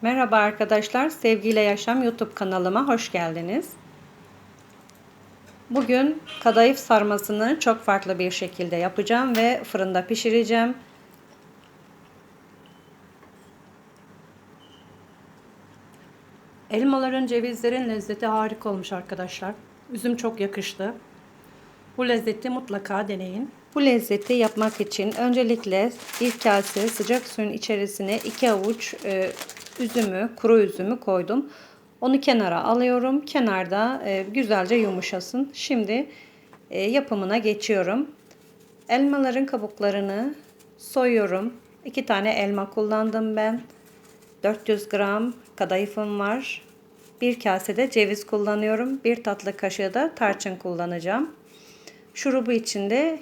Merhaba arkadaşlar, Sevgiyle Yaşam YouTube kanalıma hoş geldiniz. Bugün kadayıf sarmasını çok farklı bir şekilde yapacağım ve fırında pişireceğim. Elmaların, cevizlerin lezzeti harika olmuş arkadaşlar. Üzüm çok yakıştı. Bu lezzeti mutlaka deneyin. Bu lezzeti yapmak için öncelikle bir kase sıcak suyun içerisine 2 avuç kuru üzümü koydum. Onu kenara alıyorum. Kenarda güzelce yumuşasın. Şimdi yapımına geçiyorum. Elmaların kabuklarını soyuyorum. 2 tane elma kullandım ben. 400 gram kadayıfım var. Bir kasede ceviz kullanıyorum. 1 tatlı kaşığı da tarçın kullanacağım. Şurubu içinde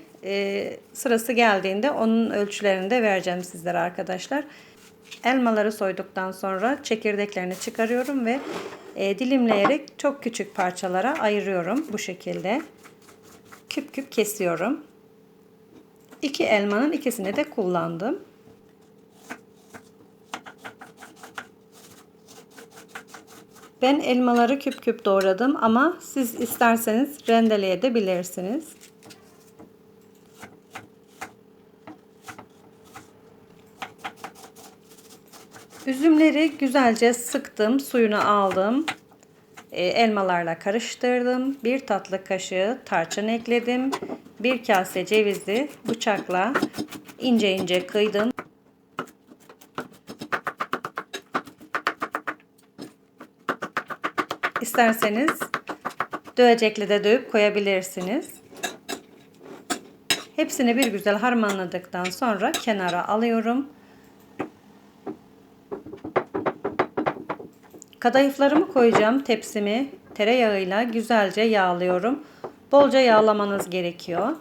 sırası geldiğinde onun ölçülerini de vereceğim sizlere arkadaşlar. Elmaları soyduktan sonra çekirdeklerini çıkarıyorum ve dilimleyerek çok küçük parçalara ayırıyorum. Bu şekilde küp küp kesiyorum. 2 elmanın ikisini de kullandım. Ben elmaları küp küp doğradım ama siz isterseniz rendeleyebilirsiniz. Üzümleri güzelce sıktım, suyunu aldım. Elmalarla karıştırdım. 1 tatlı kaşığı tarçın ekledim. 1 kase cevizi bıçakla ince ince kıydım. İsterseniz dövecekle de dövüp koyabilirsiniz. Hepsini bir güzel harmanladıktan sonra kenara alıyorum. Kadayıflarımı koyacağım tepsimi tereyağıyla güzelce yağlıyorum. Bolca yağlamanız gerekiyor.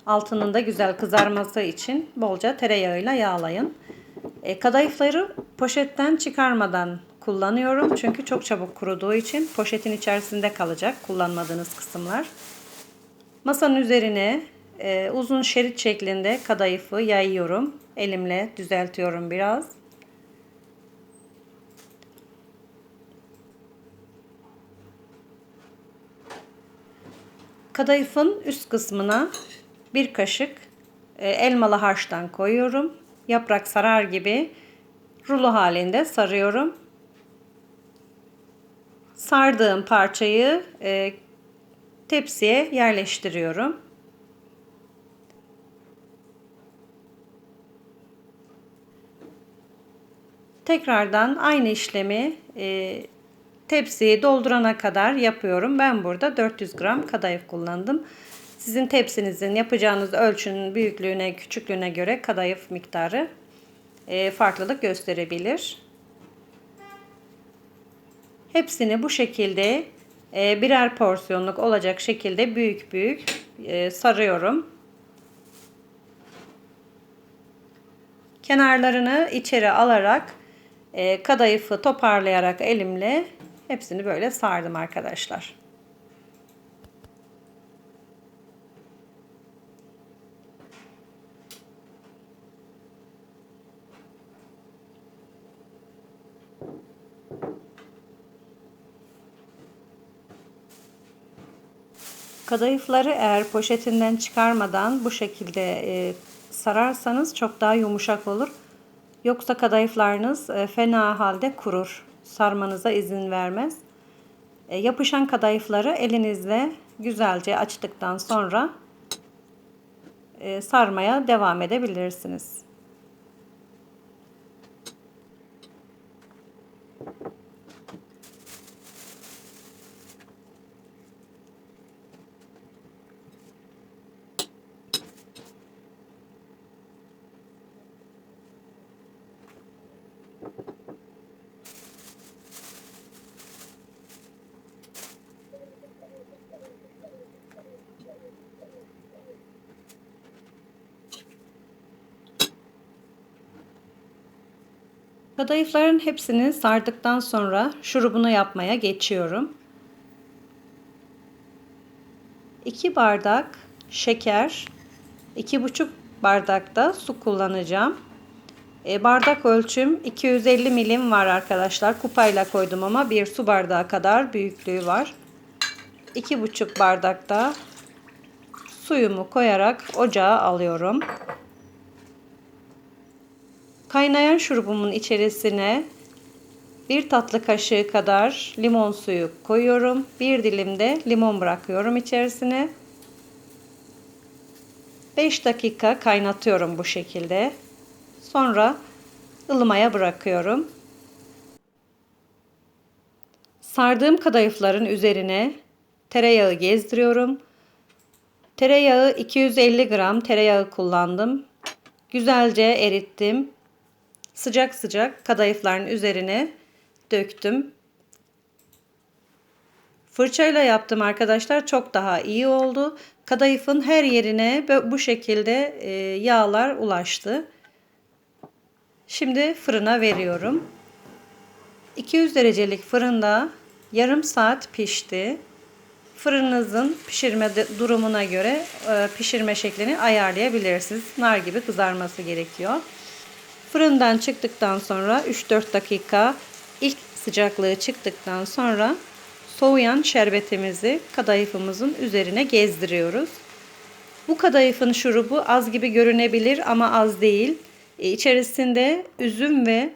Altının da güzel kızarması için bolca tereyağıyla yağlayın. Kadayıfları poşetten çıkarmadan kullanıyorum. Çünkü çok çabuk kuruduğu için poşetin içerisinde kalacak kullanmadığınız kısımlar. Masanın üzerine uzun şerit şeklinde kadayıfı yayıyorum. Elimle düzeltiyorum biraz. Kadayıfın üst kısmına bir kaşık elmalı harçtan koyuyorum. Yaprak sarar gibi rulo halinde sarıyorum. Sardığım parçayı tepsiye yerleştiriyorum. Tekrardan aynı işlemi tepsiyi doldurana kadar yapıyorum. Ben burada 400 gram kadayıf kullandım. Sizin tepsinizin yapacağınız ölçünün büyüklüğüne, küçüklüğüne göre kadayıf miktarı farklılık gösterebilir. Hepsini bu şekilde birer porsiyonluk olacak şekilde büyük büyük sarıyorum. Kenarlarını içeri alarak kadayıfı toparlayarak elimle hepsini böyle sardım arkadaşlar. Kadayıfları eğer poşetinden çıkarmadan bu şekilde sararsanız çok daha yumuşak olur. Yoksa kadayıflarınız fena halde kurur. Sarmanıza izin vermez. Yapışan kadayıfları elinizle güzelce açtıktan sonra sarmaya devam edebilirsiniz. Kadayıfların hepsini sardıktan sonra şurubunu yapmaya geçiyorum. 2 bardak şeker, 2,5 bardak da su kullanacağım. Bardak ölçüm 250 milim var arkadaşlar. Kupayla koydum ama bir su bardağı kadar büyüklüğü var. 2,5 bardakta suyumu koyarak ocağa alıyorum. Kaynayan şurubumun içerisine 1 tatlı kaşığı kadar limon suyu koyuyorum. Bir dilim de limon bırakıyorum içerisine. 5 dakika kaynatıyorum bu şekilde. Sonra ılımaya bırakıyorum. Sardığım kadayıfların üzerine tereyağı gezdiriyorum. Tereyağı 250 gram tereyağı kullandım. Güzelce erittim. Sıcak sıcak kadayıfların üzerine döktüm. Fırçayla yaptım arkadaşlar. Çok daha iyi oldu. Kadayıfın her yerine bu şekilde yağlar ulaştı. Şimdi fırına veriyorum. 200 derecelik fırında yarım saat pişti. Fırınınızın pişirme durumuna göre pişirme şeklini ayarlayabilirsiniz. Nar gibi kızarması gerekiyor. Fırından çıktıktan sonra 3-4 dakika ilk sıcaklığı çıktıktan sonra soğuyan şerbetimizi kadayıfımızın üzerine gezdiriyoruz. Bu kadayıfın şurubu az gibi görünebilir ama az değil. İçerisinde üzüm ve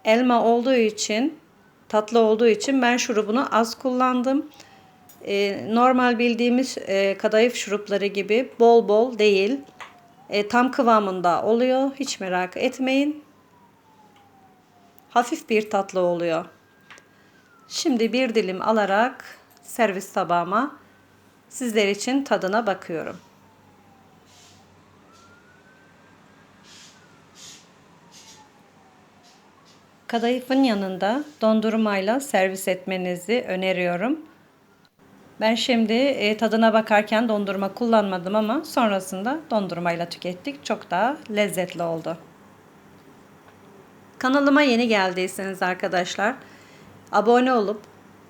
elma olduğu için, tatlı olduğu için ben şurubunu az kullandım. Normal bildiğimiz kadayıf şurupları gibi bol bol değil. Tam kıvamında oluyor. Hiç merak etmeyin. Hafif bir tatlı oluyor. Şimdi bir dilim alarak servis tabağıma sizler için tadına bakıyorum. Kadayıfın yanında dondurmayla servis etmenizi öneriyorum. Ben şimdi tadına bakarken dondurma kullanmadım ama sonrasında dondurmayla tükettik. Çok daha lezzetli oldu. Kanalıma yeni geldiyseniz arkadaşlar abone olup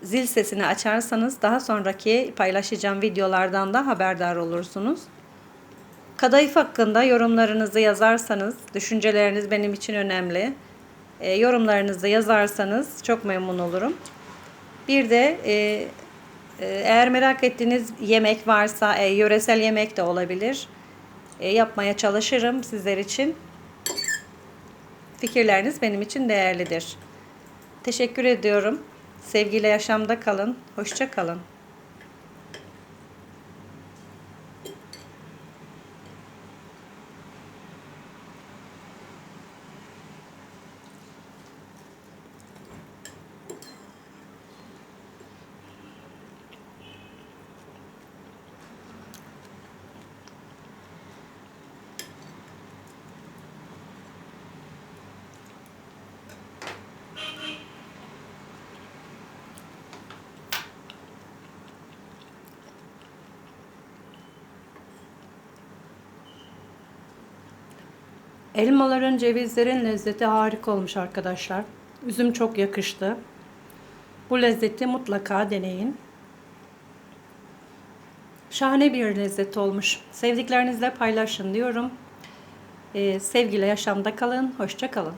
zil sesini açarsanız daha sonraki paylaşacağım videolardan da haberdar olursunuz. Kadayıf hakkında yorumlarınızı yazarsanız, düşünceleriniz benim için önemli. Yorumlarınızı yazarsanız çok memnun olurum. Bir de eğer merak ettiğiniz yemek varsa yöresel yemek de olabilir. Yapmaya çalışırım sizler için. Fikirleriniz benim için değerlidir. Teşekkür ediyorum. Sevgiyle yaşamda kalın. Hoşça kalın. Elmaların, cevizlerin lezzeti harika olmuş arkadaşlar. Üzüm çok yakıştı. Bu lezzeti mutlaka deneyin. Şahane bir lezzet olmuş. Sevdiklerinizle paylaşın diyorum. Sevgiyle yaşamda kalın. Hoşça kalın.